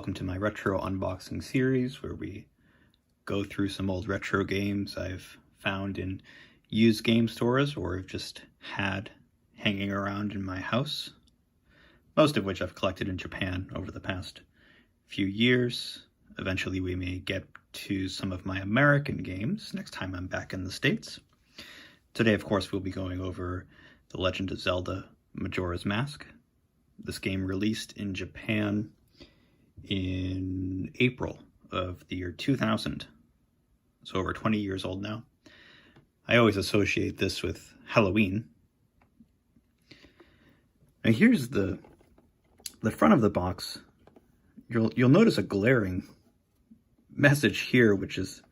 Welcome to my retro unboxing series where we go through some old retro games I've found in used game stores or have just had hanging around in my house, most of which I've collected in Japan over the past few years. Eventually we may get to some of my American games next time I'm back in the States. Today, of course, we'll be going over The Legend of Zelda Majora's Mask. This game released in Japan in April of the year 2000. It's over 20 years old now. I always associate this with Halloween. Now here's the front of the box. You'll notice a glaring message here, which is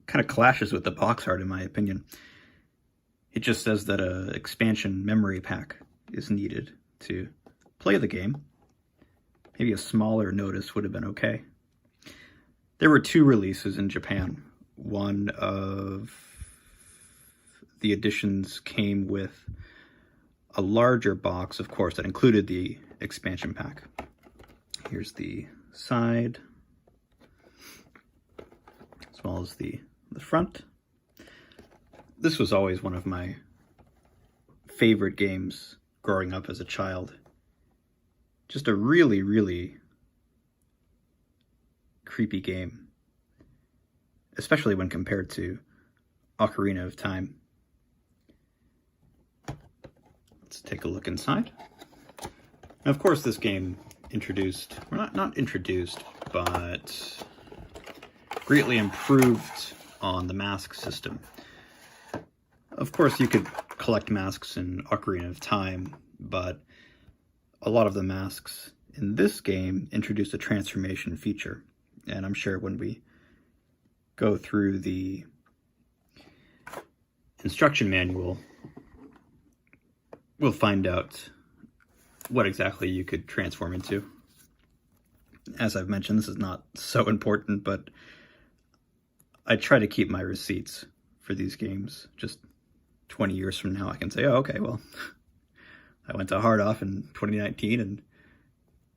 kind of clashes with the box art in my opinion. It just says that an expansion memory pack is needed to play the game. Maybe a smaller notice would have been okay. There were two releases in Japan. One of the editions came with a larger box, of course, that included the expansion pack. Here's the side, as well as the front. This was always one of my favorite games growing up as a child. Just a really, really creepy game, especially when compared to Ocarina of Time. Let's take a look inside. Now, of course, this game introduced, or not introduced, but greatly improved on the mask system. Of course, you could collect masks in Ocarina of Time, but a lot of the masks in this game introduced a transformation feature. And I'm sure when we go through the instruction manual, we'll find out what exactly you could transform into. As I've mentioned, this is not so important, but I try to keep my receipts for these games. Just 20 years from now, I can say, oh, okay, well, I went to Hard Off in 2019 and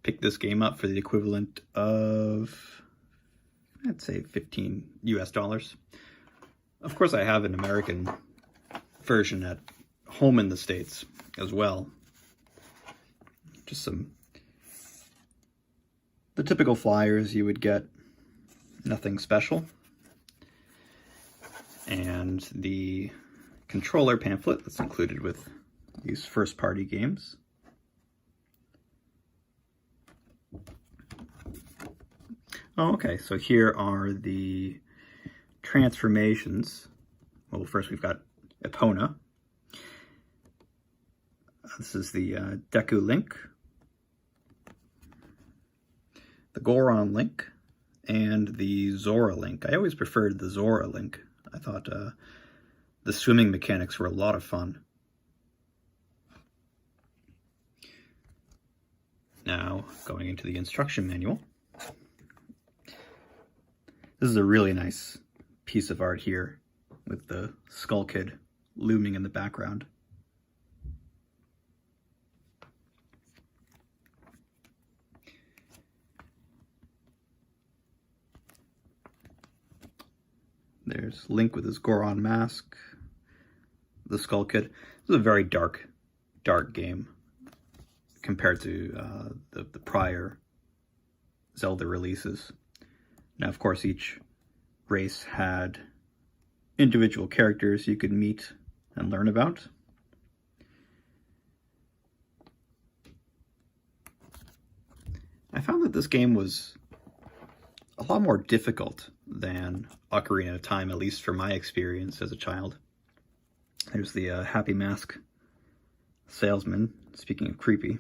picked this game up for the equivalent of, I'd say, $15 US. Of course, I have an American version at home in the States as well. Just the typical flyers you would get, nothing special. And the controller pamphlet that's included with these first-party games. Oh, okay, so here are the transformations. Well, first we've got Epona. This is the Deku Link, the Goron Link, and the Zora Link. I always preferred the Zora Link. I thought the swimming mechanics were a lot of fun. Now, going into the instruction manual. This is a really nice piece of art here, with the Skull Kid looming in the background. There's Link with his Goron mask, the Skull Kid. This is a very dark game compared to the prior Zelda releases. Now, of course, each race had individual characters you could meet and learn about. I found that this game was a lot more difficult than Ocarina of Time, at least for my experience as a child. There's the Happy Mask salesman, speaking of creepy.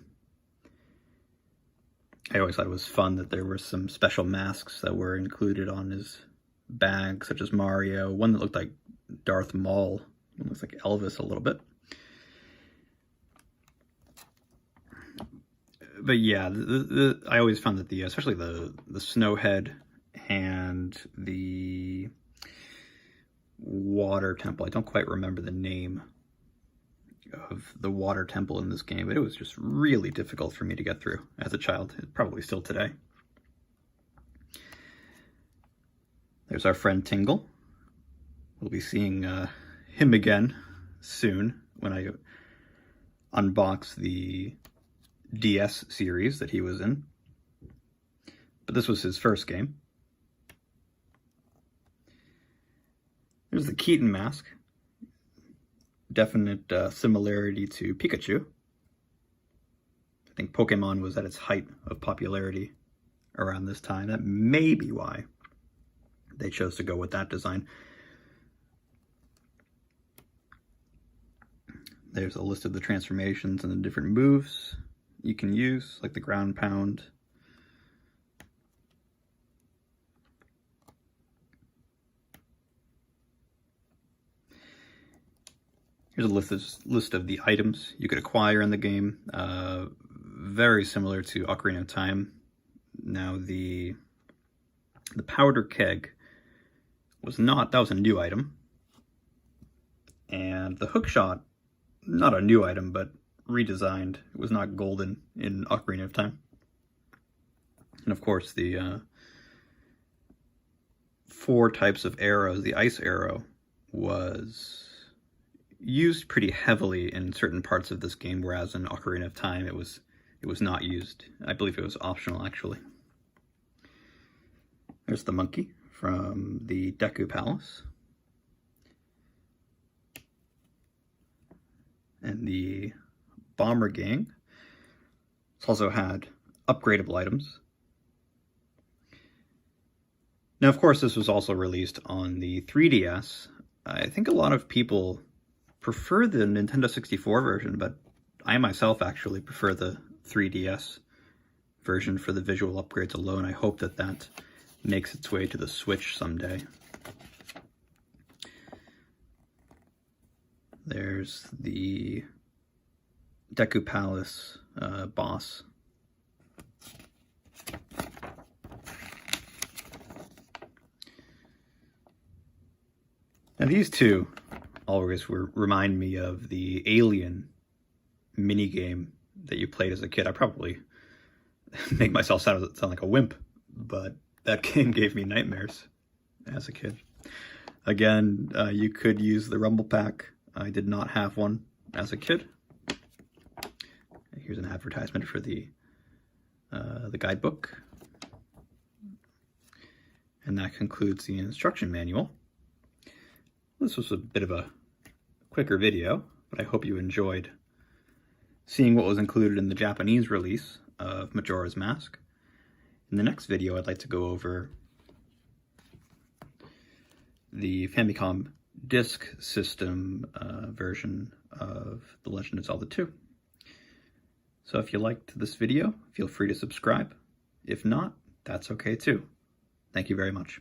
I always thought it was fun that there were some special masks that were included on his bag, such as Mario, one that looked like Darth Maul, one looks like Elvis a little bit. But yeah, I always found that especially the Snowhead and the Water Temple, I don't quite remember the name, of the water temple in this game, but it was just really difficult for me to get through as a child, probably still today. There's our friend Tingle. We'll be seeing him again soon when I unbox the DS series that he was in. But this was his first game. There's the Keaton Mask. Definite similarity to Pikachu. I think Pokemon was at its height of popularity around this time. That may be why they chose to go with that design. There's a list of the transformations and the different moves you can use, like the ground pound. Here's a list of the items you could acquire in the game. Very similar to Ocarina of Time. Now the powder keg was not, that was a new item. And the hookshot, not a new item, but redesigned. It was not golden in Ocarina of Time. And of course the 4 types of arrows, the ice arrow was used pretty heavily in certain parts of this game, whereas in Ocarina of Time it was not used. I believe it was optional, actually. There's the monkey from the Deku Palace. And the Bomber Gang. It's also had upgradable items. Now, of course, this was also released on the 3DS. I think a lot of people prefer the Nintendo 64 version, but I myself actually prefer the 3DS version for the visual upgrades alone. I hope that that makes its way to the Switch someday. There's the Deku Palace boss. Now these two always remind me of the Alien minigame that you played as a kid. I probably make myself sound like a wimp, but that game gave me nightmares as a kid. Again, you could use the Rumble Pack. I did not have one as a kid. Here's an advertisement for the guidebook. And that concludes the instruction manual. This was a bit of a quicker video, but I hope you enjoyed seeing what was included in the Japanese release of Majora's Mask. In the next video, I'd like to go over the Famicom Disk System version of The Legend of Zelda 2. So if you liked this video, feel free to subscribe. If not, that's okay too. Thank you very much.